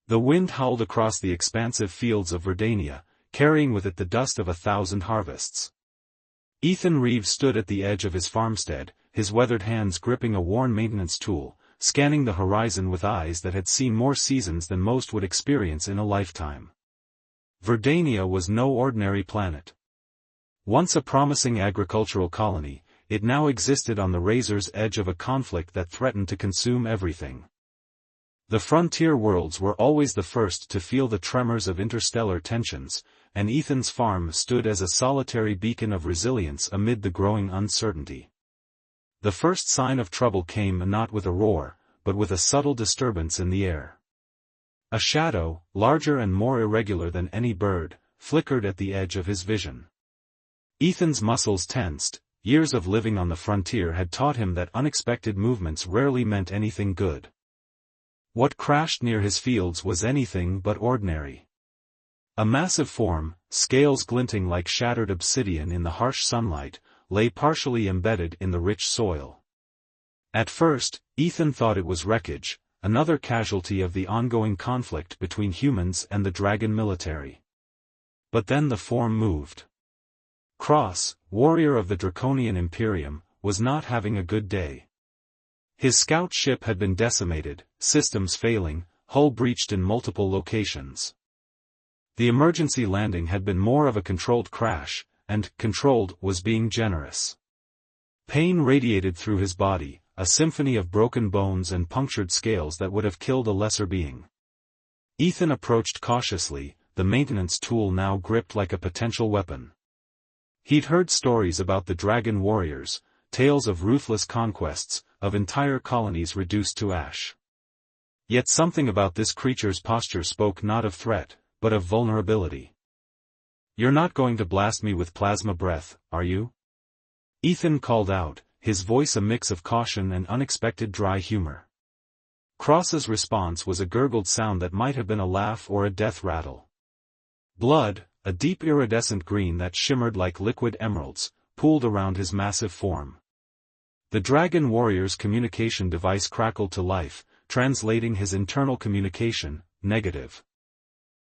The wind howled across the expansive fields of Verdania, carrying with it the dust of 1,000 harvests. Ethan Reeves stood at the edge of his farmstead, his weathered hands gripping a worn maintenance tool, scanning the horizon with eyes that had seen more seasons than most would experience in a lifetime. Verdania was no ordinary planet. Once a promising agricultural colony, it now existed on the razor's edge of a conflict that threatened to consume everything. The frontier worlds were always the first to feel the tremors of interstellar tensions, and Ethan's farm stood as a solitary beacon of resilience amid the growing uncertainty. The first sign of trouble came not with a roar, but with a subtle disturbance in the air. A shadow, larger and more irregular than any bird, flickered at the edge of his vision. Ethan's muscles tensed. Years of living on the frontier had taught him that unexpected movements rarely meant anything good. What crashed near his fields was anything but ordinary. A massive form, scales glinting like shattered obsidian in the harsh sunlight, lay partially embedded in the rich soil. At first, Ethan thought it was wreckage, another casualty of the ongoing conflict between humans and the dragon military. But then the form moved. Cross, warrior of the Draconian Imperium, was not having a good day. His scout ship had been decimated, systems failing, hull breached in multiple locations. The emergency landing had been more of a controlled crash, and controlled was being generous. Pain radiated through his body, a symphony of broken bones and punctured scales that would have killed a lesser being. Ethan approached cautiously, the maintenance tool now gripped like a potential weapon. He'd heard stories about the dragon warriors, tales of ruthless conquests, of entire colonies reduced to ash. Yet something about this creature's posture spoke not of threat, but of vulnerability. "You're not going to blast me with plasma breath, are you?" Ethan called out, his voice a mix of caution and unexpected dry humor. Cross's response was a gurgled sound that might have been a laugh or a death rattle. Blood, a deep iridescent green that shimmered like liquid emeralds, pooled around his massive form. The dragon warrior's communication device crackled to life, translating his internal communication, negative.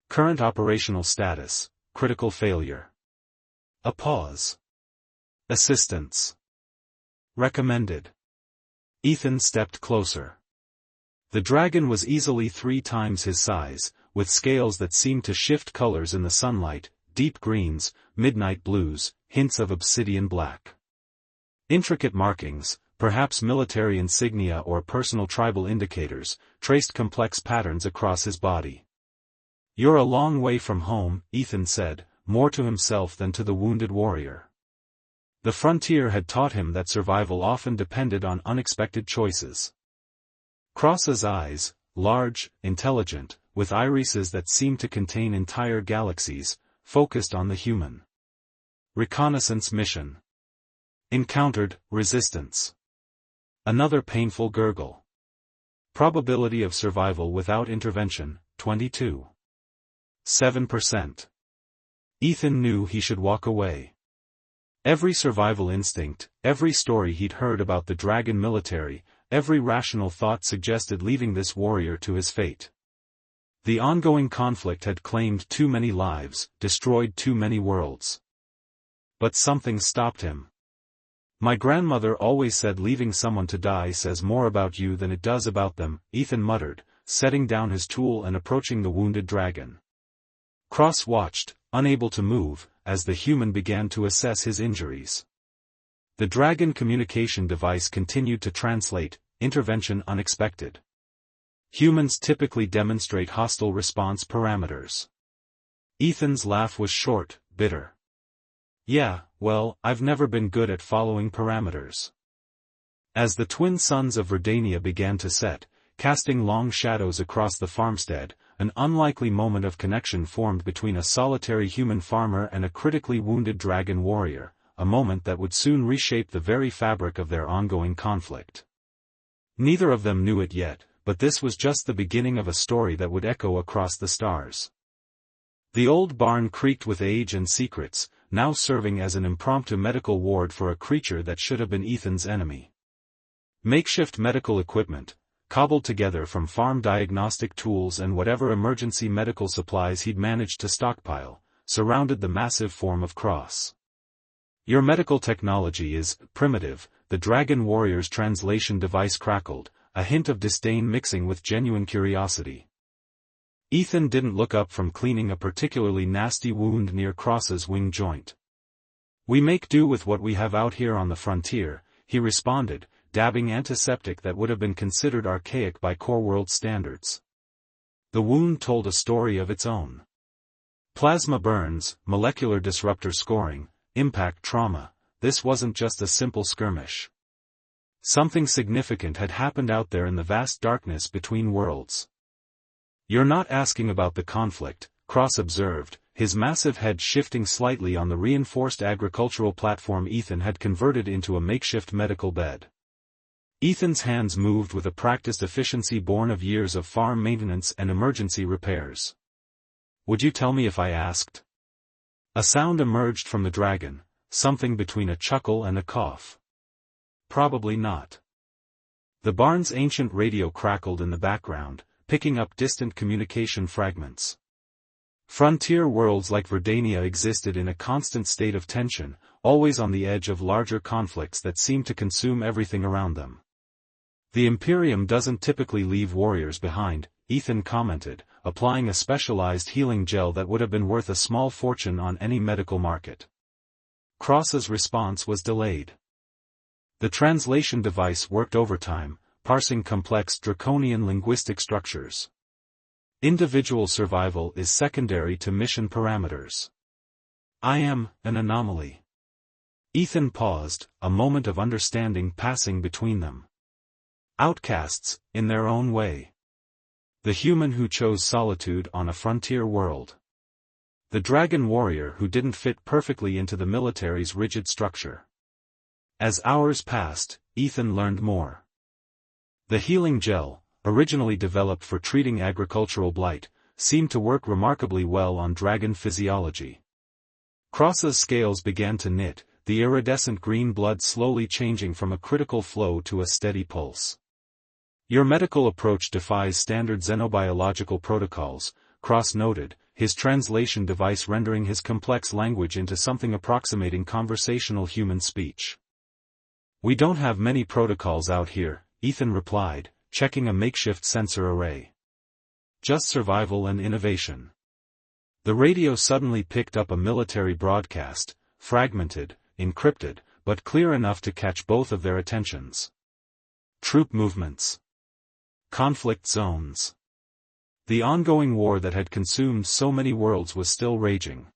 Current operational status, critical failure. A pause. Assistance. Recommended. Ethan stepped closer. The dragon was easily 3 times his size, with scales that seemed to shift colors in the sunlight, deep greens, midnight blues, hints of obsidian black. Intricate markings, perhaps military insignia or personal tribal indicators, traced complex patterns across his body. "You're a long way from home," Ethan said, more to himself than to the wounded warrior. The frontier had taught him that survival often depended on unexpected choices. Cross's eyes, large, intelligent, with irises that seemed to contain entire galaxies, focused on the human. Reconnaissance mission. Encountered resistance. Another painful gurgle. Probability of survival without intervention, 22.7%. Ethan knew he should walk away. Every survival instinct, every story he'd heard about the dragon military, every rational thought suggested leaving this warrior to his fate. The ongoing conflict had claimed too many lives, destroyed too many worlds. But something stopped him. "My grandmother always said leaving someone to die says more about you than it does about them," Ethan muttered, setting down his tool and approaching the wounded dragon. Cross watched, unable to move, as the human began to assess his injuries. The dragon communication device continued to translate, intervention unexpected. Humans typically demonstrate hostile response parameters. Ethan's laugh was short, bitter. "Yeah, well, I've never been good at following parameters." As the twin suns of Verdania began to set, casting long shadows across the farmstead, an unlikely moment of connection formed between a solitary human farmer and a critically wounded dragon warrior, a moment that would soon reshape the very fabric of their ongoing conflict. Neither of them knew it yet, but this was just the beginning of a story that would echo across the stars. The old barn creaked with age and secrets, now serving as an impromptu medical ward for a creature that should have been Ethan's enemy. Makeshift medical equipment, cobbled together from farm diagnostic tools and whatever emergency medical supplies he'd managed to stockpile, surrounded the massive form of Cross. "Your medical technology is primitive," the Dragon Warrior's translation device crackled, a hint of disdain mixing with genuine curiosity. Ethan didn't look up from cleaning a particularly nasty wound near Cross's wing joint. "We make do with what we have out here on the frontier," he responded, dabbing antiseptic that would have been considered archaic by core world standards. The wound told a story of its own. Plasma burns, molecular disruptor scoring, impact trauma. This wasn't just a simple skirmish. Something significant had happened out there in the vast darkness between worlds. "You're not asking about the conflict," Cross observed, his massive head shifting slightly on the reinforced agricultural platform Ethan had converted into a makeshift medical bed. Ethan's hands moved with a practiced efficiency born of years of farm maintenance and emergency repairs. "Would you tell me if I asked?" A sound emerged from the dragon, something between a chuckle and a cough. "Probably not." The barn's ancient radio crackled in the background, picking up distant communication fragments. Frontier worlds like Verdania existed in a constant state of tension, always on the edge of larger conflicts that seemed to consume everything around them. "The Imperium doesn't typically leave warriors behind," Ethan commented, applying a specialized healing gel that would have been worth a small fortune on any medical market. Cross's response was delayed. The translation device worked overtime, parsing complex draconian linguistic structures. "Individual survival is secondary to mission parameters. I am an anomaly." Ethan paused, a moment of understanding passing between them. Outcasts, in their own way. The human who chose solitude on a frontier world. The dragon warrior who didn't fit perfectly into the military's rigid structure. As hours passed, Ethan learned more. The healing gel, originally developed for treating agricultural blight, seemed to work remarkably well on dragon physiology. Cross's scales began to knit, the iridescent green blood slowly changing from a critical flow to a steady pulse. "Your medical approach defies standard xenobiological protocols," Cross noted, his translation device rendering his complex language into something approximating conversational human speech. "We don't have many protocols out here," Ethan replied, checking a makeshift sensor array. "Just survival and innovation." The radio suddenly picked up a military broadcast, fragmented, encrypted, but clear enough to catch both of their attentions. "Troop movements. Conflict zones." The ongoing war that had consumed so many worlds was still raging.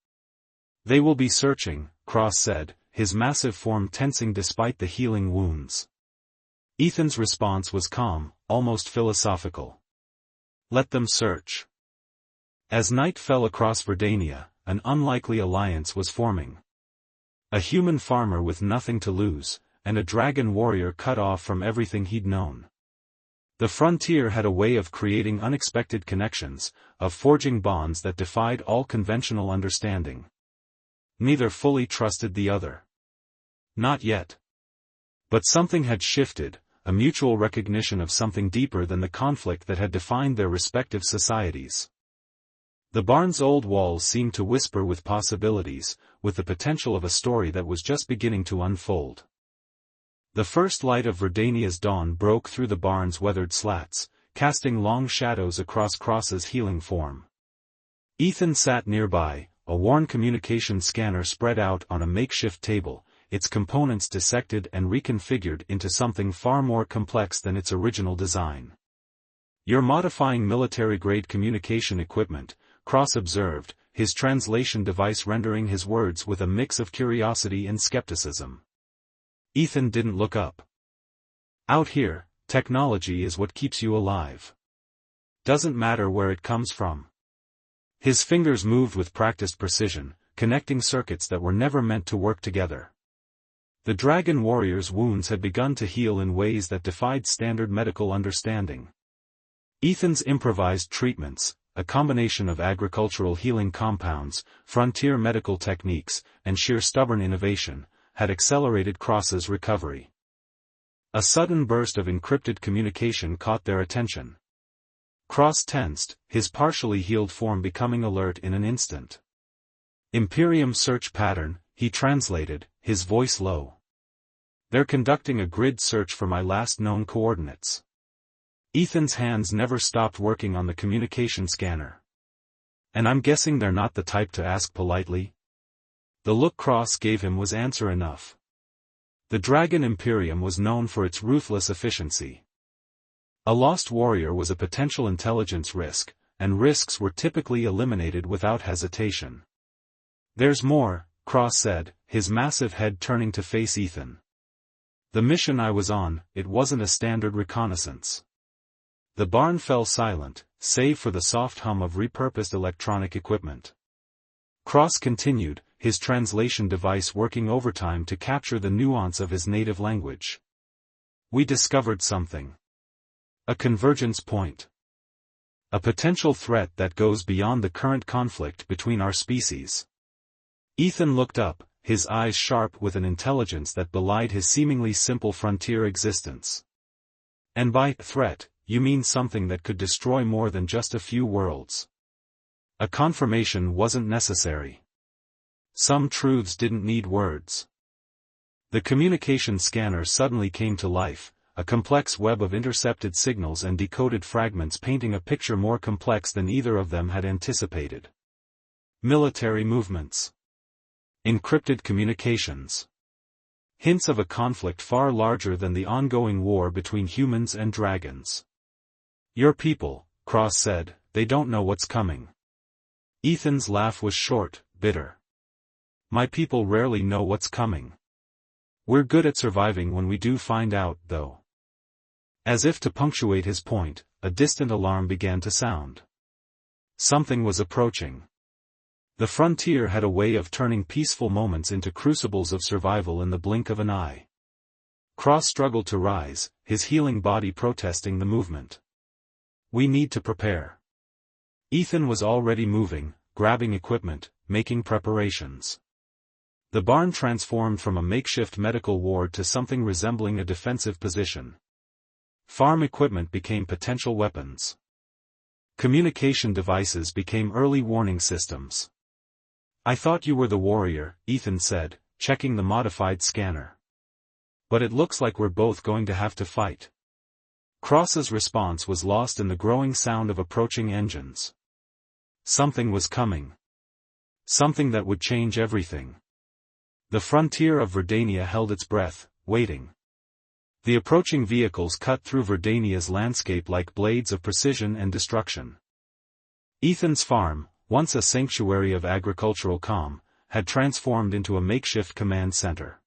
"They will be searching," Cross said, his massive form tensing despite the healing wounds. Ethan's response was calm, almost philosophical. "Let them search." As night fell across Verdania, an unlikely alliance was forming. A human farmer with nothing to lose, and a dragon warrior cut off from everything he'd known. The frontier had a way of creating unexpected connections, of forging bonds that defied all conventional understanding. Neither fully trusted the other. Not yet. But something had shifted, a mutual recognition of something deeper than the conflict that had defined their respective societies. The barn's old walls seemed to whisper with possibilities, with the potential of a story that was just beginning to unfold. The first light of Verdania's dawn broke through the barn's weathered slats, casting long shadows across Cross's healing form. Ethan sat nearby, a worn communication scanner spread out on a makeshift table, its components dissected and reconfigured into something far more complex than its original design. "You're modifying military-grade communication equipment," Cross observed, his translation device rendering his words with a mix of curiosity and skepticism. Ethan didn't look up. "Out here, technology is what keeps you alive. Doesn't matter where it comes from." His fingers moved with practiced precision, connecting circuits that were never meant to work together. The dragon warrior's wounds had begun to heal in ways that defied standard medical understanding. Ethan's improvised treatments, a combination of agricultural healing compounds, frontier medical techniques, and sheer stubborn innovation, had accelerated Cross's recovery. A sudden burst of encrypted communication caught their attention. Cross tensed, his partially healed form becoming alert in an instant. Imperium search pattern, he translated, his voice low. They're conducting a grid search for my last known coordinates. Ethan's hands never stopped working on the communication scanner. And I'm guessing they're not the type to ask politely? The look Cross gave him was answer enough. The Dragon Imperium was known for its ruthless efficiency. A lost warrior was a potential intelligence risk, and risks were typically eliminated without hesitation. There's more, Cross said, his massive head turning to face Ethan. The mission I was on, it wasn't a standard reconnaissance. The barn fell silent, save for the soft hum of repurposed electronic equipment. Cross continued, his translation device working overtime to capture the nuance of his native language. We discovered something. A convergence point. A potential threat that goes beyond the current conflict between our species. Ethan looked up, his eyes sharp with an intelligence that belied his seemingly simple frontier existence. And by threat, you mean something that could destroy more than just a few worlds. A confirmation wasn't necessary. Some truths didn't need words. The communication scanner suddenly came to life, a complex web of intercepted signals and decoded fragments painting a picture more complex than either of them had anticipated. Military movements. Encrypted communications. Hints of a conflict far larger than the ongoing war between humans and dragons. Your people, Cross said, they don't know what's coming. Ethan's laugh was short, bitter. My people rarely know what's coming. We're good at surviving when we do find out, though. As if to punctuate his point, a distant alarm began to sound. Something was approaching. The frontier had a way of turning peaceful moments into crucibles of survival in the blink of an eye. Cross struggled to rise, his healing body protesting the movement. We need to prepare. Ethan was already moving, grabbing equipment, making preparations. The barn transformed from a makeshift medical ward to something resembling a defensive position. Farm equipment became potential weapons. Communication devices became early warning systems. I thought you were the warrior, Ethan said, checking the modified scanner. But it looks like we're both going to have to fight. Cross's response was lost in the growing sound of approaching engines. Something was coming. Something that would change everything. The frontier of Verdania held its breath, waiting. The approaching vehicles cut through Verdania's landscape like blades of precision and destruction. Ethan's farm, once a sanctuary of agricultural calm, had transformed into a makeshift command center.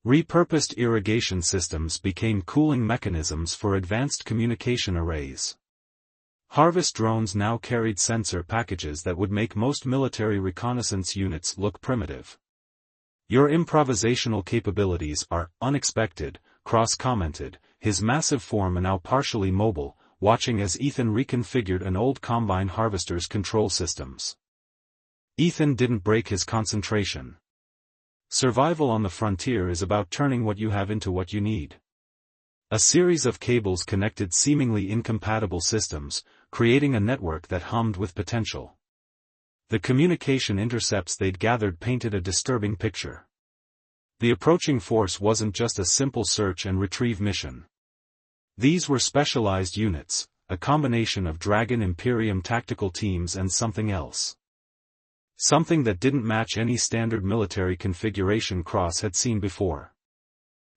Repurposed irrigation systems became cooling mechanisms for advanced communication arrays. Harvest drones now carried sensor packages that would make most military reconnaissance units look primitive. Your improvisational capabilities are unexpected, Cross commented, his massive form now partially mobile, watching as Ethan reconfigured an old combine harvester's control systems. Ethan didn't break his concentration. Survival on the frontier is about turning what you have into what you need. A series of cables connected seemingly incompatible systems, creating a network that hummed with potential. The communication intercepts they'd gathered painted a disturbing picture. The approaching force wasn't just a simple search and retrieve mission. These were specialized units, a combination of Dragon Imperium tactical teams and something else. Something that didn't match any standard military configuration Cross had seen before.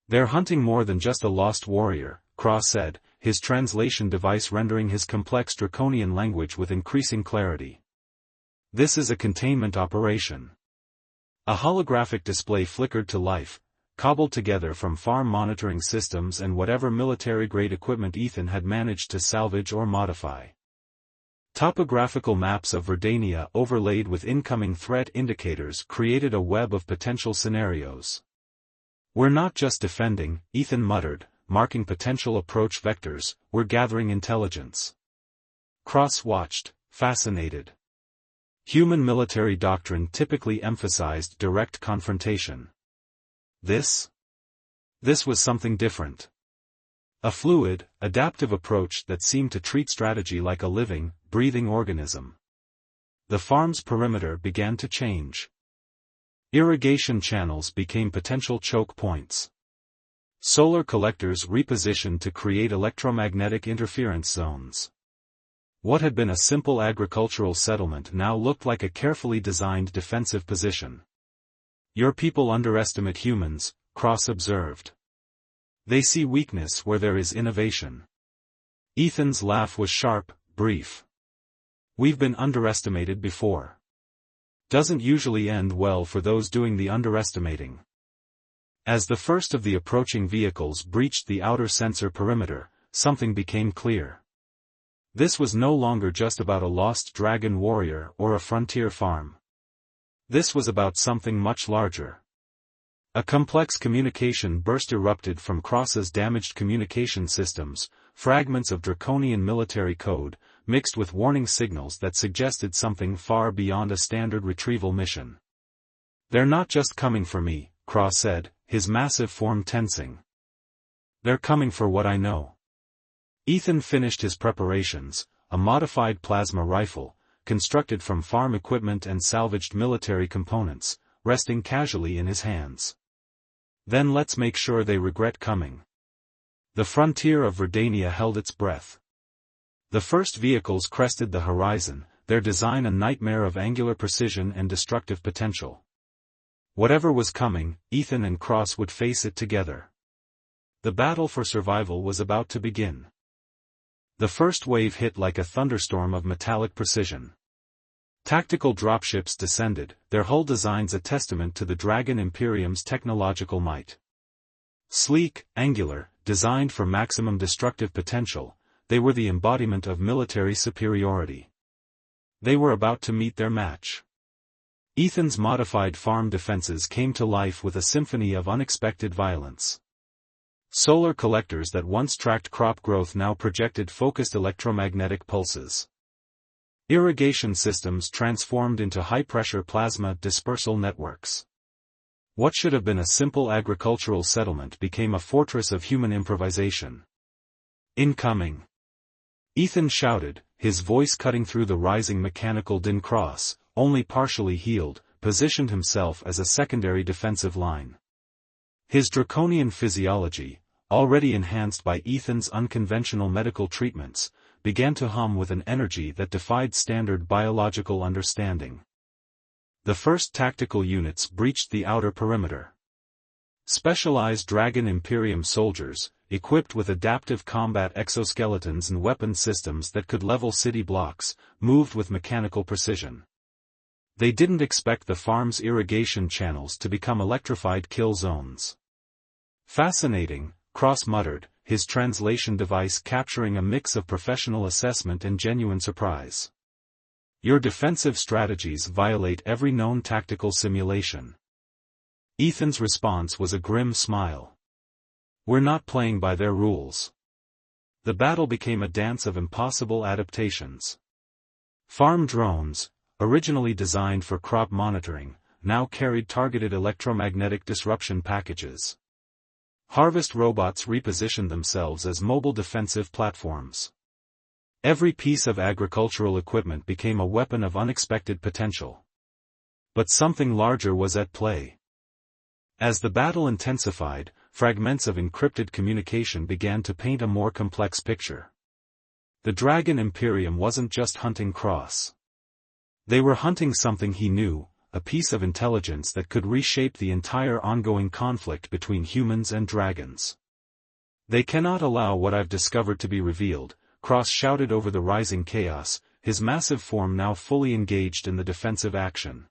They're hunting more than just a lost warrior, Cross said, his translation device rendering his complex draconian language with increasing clarity. This is a containment operation. A holographic display flickered to life, cobbled together from farm monitoring systems and whatever military-grade equipment Ethan had managed to salvage or modify. Topographical maps of Verdania overlaid with incoming threat indicators created a web of potential scenarios. We're not just defending, Ethan muttered, marking potential approach vectors, we're gathering intelligence. Cross watched, fascinated. Human military doctrine typically emphasized direct confrontation. This This was something different. A fluid, adaptive approach that seemed to treat strategy like a living, breathing organism. The farm's perimeter began to change. Irrigation channels became potential choke points. Solar collectors repositioned to create electromagnetic interference zones. What had been a simple agricultural settlement now looked like a carefully designed defensive position. Your people underestimate humans, Cross observed. They see weakness where there is innovation. Ethan's laugh was sharp, brief. We've been underestimated before. Doesn't usually end well for those doing the underestimating. As the first of the approaching vehicles breached the outer sensor perimeter, something became clear. This was no longer just about a lost dragon warrior or a frontier farm. This was about something much larger. A complex communication burst erupted from Cross's damaged communication systems, fragments of draconian military code, mixed with warning signals that suggested something far beyond a standard retrieval mission. They're not just coming for me, Cross said, his massive form tensing. They're coming for what I know. Ethan finished his preparations, a modified plasma rifle, constructed from farm equipment and salvaged military components, resting casually in his hands. Then let's make sure they regret coming. The frontier of Redania held its breath. The first vehicles crested the horizon, their design a nightmare of angular precision and destructive potential. Whatever was coming, Ethan and Cross would face it together. The battle for survival was about to begin. The first wave hit like a thunderstorm of metallic precision. Tactical dropships descended, their hull designs a testament to the Dragon Imperium's technological might. Sleek, angular, designed for maximum destructive potential, they were the embodiment of military superiority. They were about to meet their match. Ethan's modified farm defenses came to life with a symphony of unexpected violence. Solar collectors that once tracked crop growth now projected focused electromagnetic pulses. Irrigation systems transformed into high-pressure plasma dispersal networks. What should have been a simple agricultural settlement became a fortress of human improvisation. Incoming! Ethan shouted, his voice cutting through the rising mechanical din. Cross, only partially healed, positioned himself as a secondary defensive line. His draconian physiology, already enhanced by Ethan's unconventional medical treatments, began to hum with an energy that defied standard biological understanding. The first tactical units breached the outer perimeter. Specialized Dragon Imperium soldiers, equipped with adaptive combat exoskeletons and weapon systems that could level city blocks, moved with mechanical precision. They didn't expect the farm's irrigation channels to become electrified kill zones. Fascinating, Cross muttered, his translation device capturing a mix of professional assessment and genuine surprise. Your defensive strategies violate every known tactical simulation. Ethan's response was a grim smile. We're not playing by their rules. The battle became a dance of impossible adaptations. Farm drones, originally designed for crop monitoring, now carried targeted electromagnetic disruption packages. Harvest robots repositioned themselves as mobile defensive platforms. Every piece of agricultural equipment became a weapon of unexpected potential. But something larger was at play. As the battle intensified, fragments of encrypted communication began to paint a more complex picture. The Dragon Imperium wasn't just hunting Cross. They were hunting something he knew, a piece of intelligence that could reshape the entire ongoing conflict between humans and dragons. They cannot allow what I've discovered to be revealed, Cross shouted over the rising chaos, his massive form now fully engaged in the defensive action.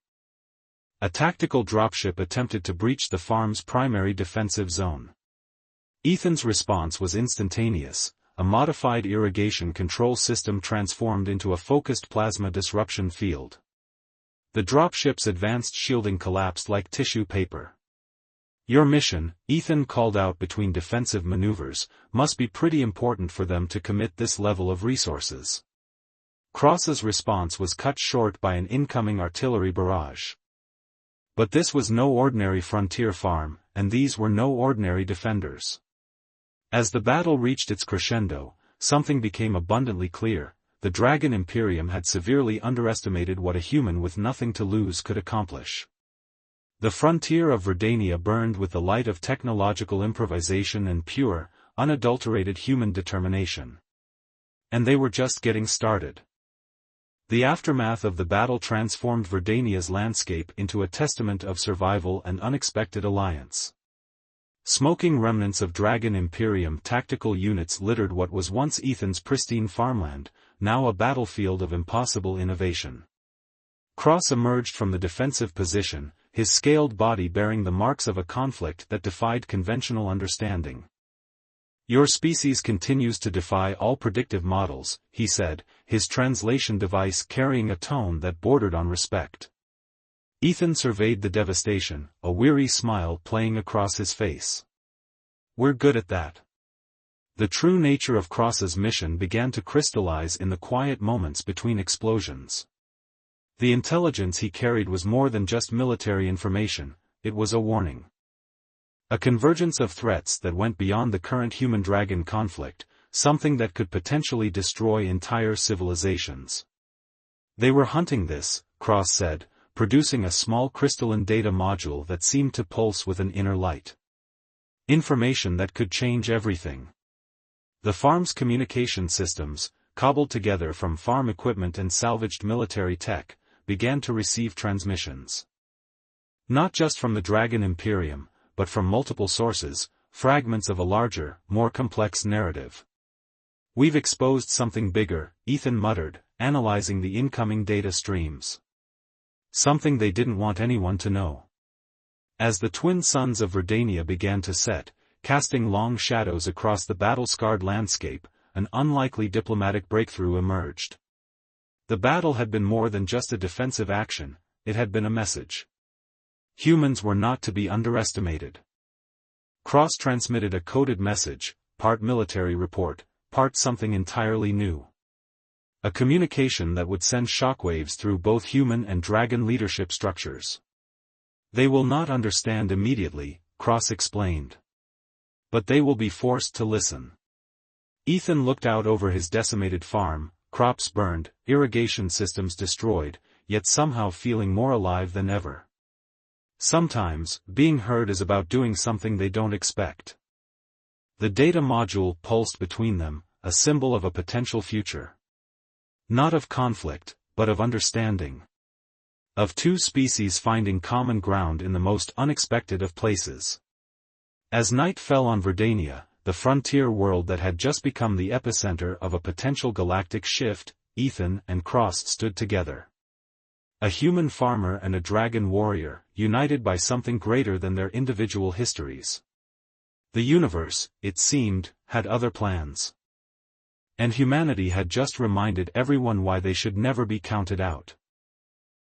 A tactical dropship attempted to breach the farm's primary defensive zone. Ethan's response was instantaneous, a modified irrigation control system transformed into a focused plasma disruption field. The dropship's advanced shielding collapsed like tissue paper. Your mission, Ethan called out between defensive maneuvers, must be pretty important for them to commit this level of resources. Cross's response was cut short by an incoming artillery barrage. But this was no ordinary frontier farm, and these were no ordinary defenders. As the battle reached its crescendo, something became abundantly clear: the Dragon Imperium had severely underestimated what a human with nothing to lose could accomplish. The frontier of Verdania burned with the light of technological improvisation and pure, unadulterated human determination. And they were just getting started. The aftermath of the battle transformed Verdania's landscape into a testament of survival and unexpected alliance. Smoking remnants of Dragon Imperium tactical units littered what was once Ethan's pristine farmland, now a battlefield of impossible innovation. Cross emerged from the defensive position, his scaled body bearing the marks of a conflict that defied conventional understanding. "Your species continues to defy all predictive models," he said, his translation device carrying a tone that bordered on respect. Ethan surveyed the devastation, a weary smile playing across his face. "We're good at that." The true nature of Cross's mission began to crystallize in the quiet moments between explosions. The intelligence he carried was more than just military information, it was a warning. A convergence of threats that went beyond the current human-dragon conflict, something that could potentially destroy entire civilizations. "They were hunting this," Cross said, producing a small crystalline data module that seemed to pulse with an inner light. Information that could change everything. The farm's communication systems, cobbled together from farm equipment and salvaged military tech, began to receive transmissions. Not just from the Dragon Imperium, but from multiple sources, fragments of a larger, more complex narrative. "We've exposed something bigger," Ethan muttered, analyzing the incoming data streams. "Something they didn't want anyone to know." As the twin suns of Verdania began to set, casting long shadows across the battle-scarred landscape, an unlikely diplomatic breakthrough emerged. The battle had been more than just a defensive action, it had been a message. Humans were not to be underestimated. Cross transmitted a coded message, part military report, part something entirely new. A communication that would send shockwaves through both human and dragon leadership structures. "They will not understand immediately," Cross explained. "But they will be forced to listen." Ethan looked out over his decimated farm, crops burned, irrigation systems destroyed, yet somehow feeling more alive than ever. Sometimes, being heard is about doing something they don't expect. The data module pulsed between them, a symbol of a potential future. Not of conflict, but of understanding. Of two species finding common ground in the most unexpected of places. As night fell on Verdania, the frontier world that had just become the epicenter of a potential galactic shift, Ethan and Cross stood together. A human farmer and a dragon warrior, united by something greater than their individual histories. The universe, it seemed, had other plans. And humanity had just reminded everyone why they should never be counted out.